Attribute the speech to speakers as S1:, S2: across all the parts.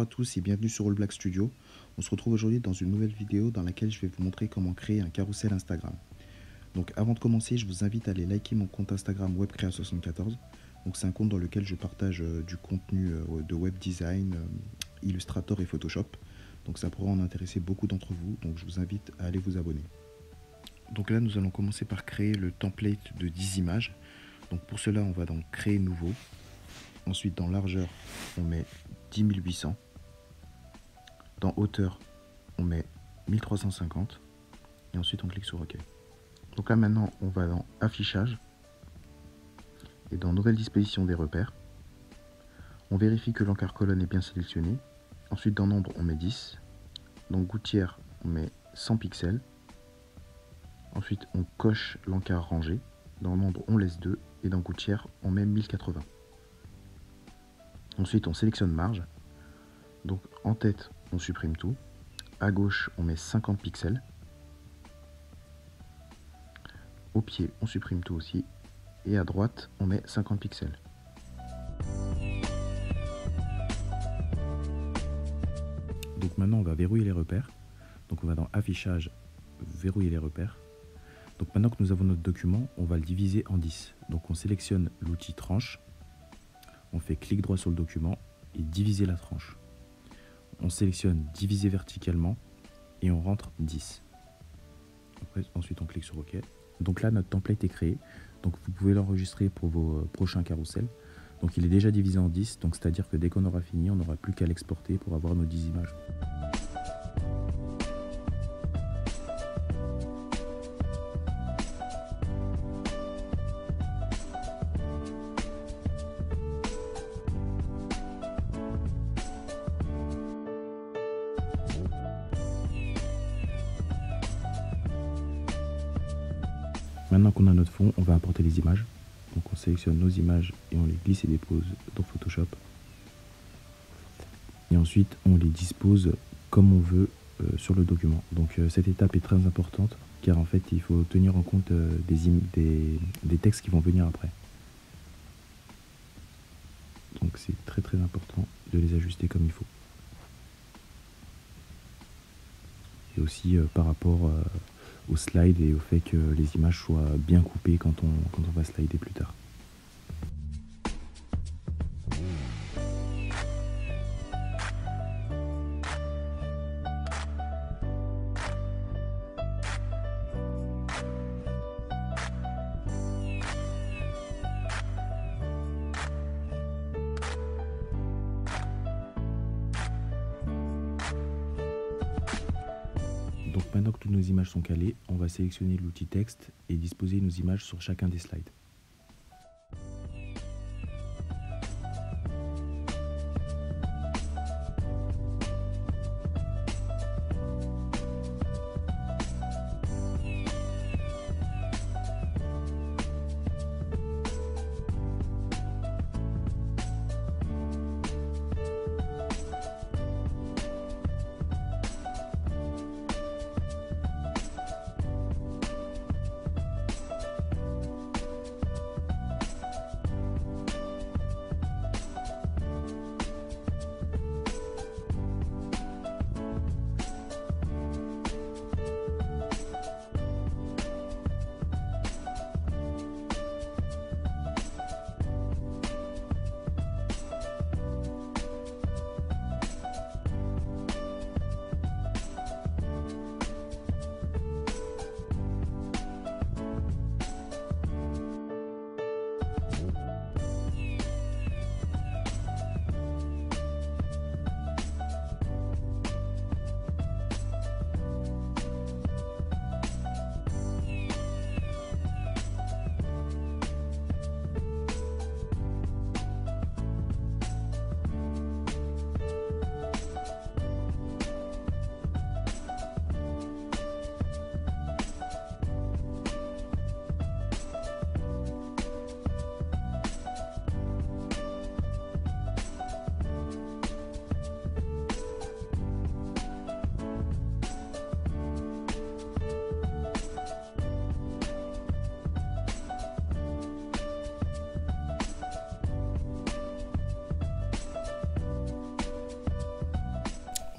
S1: Bonjour à tous et bienvenue sur All Black Studio. On se retrouve aujourd'hui dans une nouvelle vidéo dans laquelle je vais vous montrer comment créer un carrousel Instagram. Donc avant de commencer, je vous invite à aller liker mon compte Instagram WebCrea74. Donc c'est un compte dans lequel je partage du contenu de web design, Illustrator et Photoshop. Donc ça pourra en intéresser beaucoup d'entre vous, donc je vous invite à aller vous abonner. Donc là nous allons commencer par créer le template de 10 images. Donc pour cela on va donc créer nouveau. Ensuite dans largeur on met 10800. Dans hauteur on met 1350. Et ensuite on clique sur OK. Donc là maintenant on va dans affichage. Et dans nouvelle disposition des repères. On vérifie que l'encart colonne est bien sélectionné. Ensuite dans nombre on met 10. Dans gouttière on met 100 pixels. Ensuite on coche l'encart rangé. Dans nombre on laisse 2. Et dans gouttière on met 1080. Ensuite on sélectionne marge. Donc en tête on supprime tout. À gauche on met 50 pixels. Au pied on supprime tout aussi. Et à droite on met 50 pixels. Donc maintenant on va verrouiller les repères. Donc on va dans affichage, verrouiller les repères. Donc maintenant que nous avons notre document, on va le diviser en 10. Donc on sélectionne l'outil tranche. On fait clic droit sur le document et diviser la tranche. On sélectionne diviser verticalement et on rentre 10. Ensuite on clique sur OK. Donc là notre template est créé. Donc vous pouvez l'enregistrer pour vos prochains carousels. Donc il est déjà divisé en 10. Donc c'est-à-dire que dès qu'on aura fini, on n'aura plus qu'à l'exporter pour avoir nos 10 images. Maintenant qu'on a notre fond, on va importer les images. Donc on sélectionne nos images et on les glisse et dépose dans Photoshop. Et ensuite on les dispose comme on veut sur le document. Donc cette étape est très importante car en fait il faut tenir en compte des textes qui vont venir après. Donc c'est très important de les ajuster comme il faut. Et aussi par rapport au slide et au fait que les images soient bien coupées quand on va slider plus tard. Donc maintenant que toutes nos images sont calées, on va sélectionner l'outil texte et disposer nos images sur chacun des slides.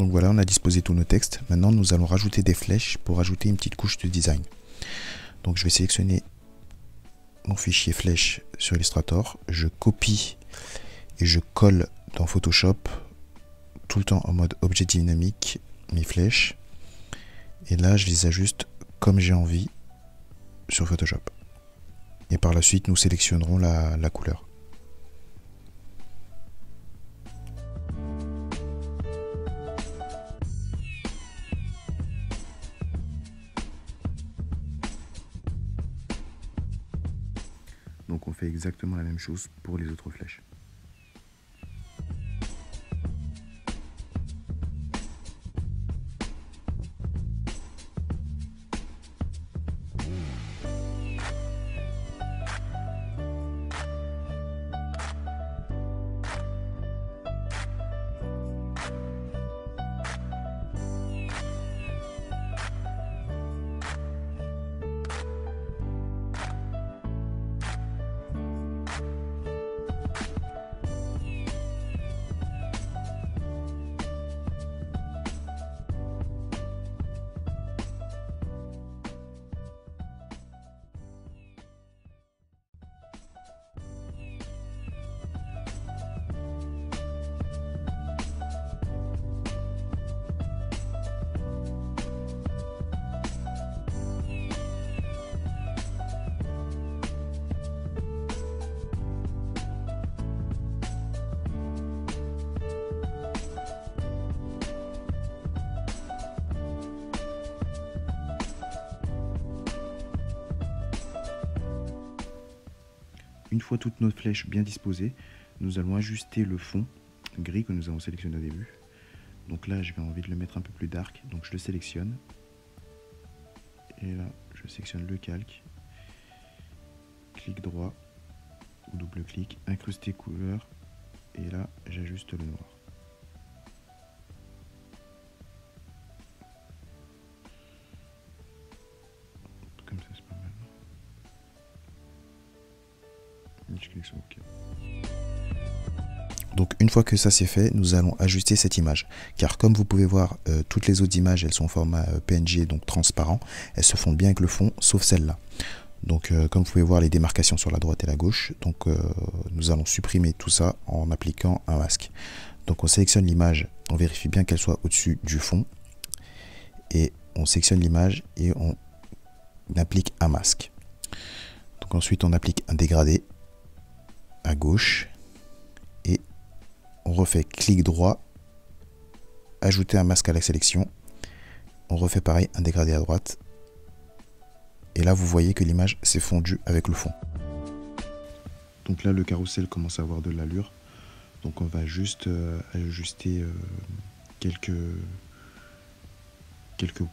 S1: Donc voilà, on a disposé tous nos textes. Maintenant, nous allons rajouter des flèches pour ajouter une petite couche de design. Donc je vais sélectionner mon fichier flèche sur Illustrator. Je copie et je colle dans Photoshop, tout le temps en mode objet dynamique, mes flèches. Et là, je les ajuste comme j'ai envie sur Photoshop. Et par la suite, nous sélectionnerons la couleur. Donc on fait exactement la même chose pour les autres flèches. Une fois toutes nos flèches bien disposées, nous allons ajuster le fond gris que nous avons sélectionné au début. Donc là, j'ai envie de le mettre un peu plus dark, donc je le sélectionne. Et là, je sélectionne le calque. Clic droit ou double clic, incruster couleur. Et là, j'ajuste le noir. Comme ça, c'est pas mal. Je clique sur OK. Donc une fois que ça c'est fait, nous allons ajuster cette image. Car comme vous pouvez voir, toutes les autres images, elles sont en format PNG, donc transparent. Elles se fondent bien avec le fond, sauf celle-là. Donc comme vous pouvez voir les démarcations sur la droite et la gauche. Donc nous allons supprimer tout ça en appliquant un masque. Donc on sélectionne l'image, on vérifie bien qu'elle soit au-dessus du fond. Et on sélectionne l'image et on applique un masque. Donc ensuite on applique un dégradé à gauche. Et on refait clic droit, ajouter un masque à la sélection. On refait pareil, un dégradé à droite. Et là, vous voyez que l'image s'est fondue avec le fond. Donc là, le carrousel commence à avoir de l'allure. Donc on va juste ajuster quelques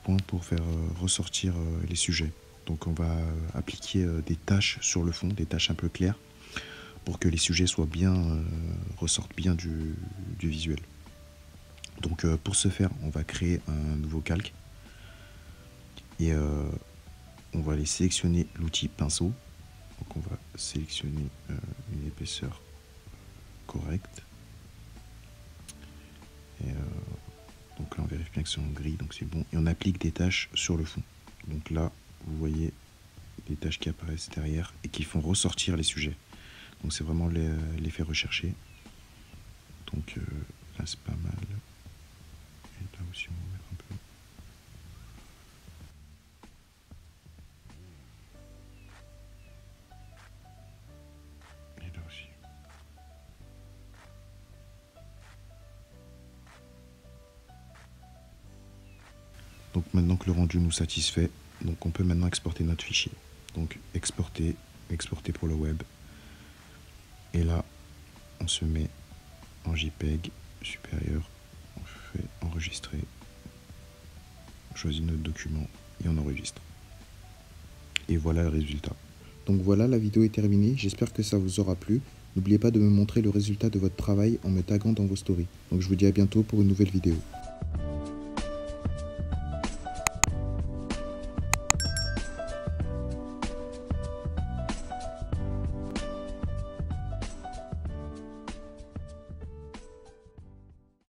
S1: points pour faire ressortir les sujets. Donc on va appliquer des taches sur le fond, des taches un peu claires, pour que les sujets soient bien, ressortent bien du visuel. Donc pour ce faire, on va créer un nouveau calque. Et on va aller sélectionner l'outil pinceau. Donc on va sélectionner une épaisseur correcte. Et donc là on vérifie bien que c'est en gris, donc c'est bon. Et on applique des taches sur le fond. Donc là vous voyez des taches qui apparaissent derrière et qui font ressortir les sujets. Donc c'est vraiment l'effet recherché. Donc là c'est pas mal. Et là aussi on va mettre un peu. Et là aussi. Donc maintenant que le rendu nous satisfait, donc on peut maintenant exporter notre fichier. Donc exporter pour le web. Et là, on se met en JPEG supérieur, on fait enregistrer, on choisit notre document et on enregistre. Et voilà le résultat. Donc voilà, la vidéo est terminée, j'espère que ça vous aura plu. N'oubliez pas de me montrer le résultat de votre travail en me taguant dans vos stories. Donc je vous dis à bientôt pour une nouvelle vidéo.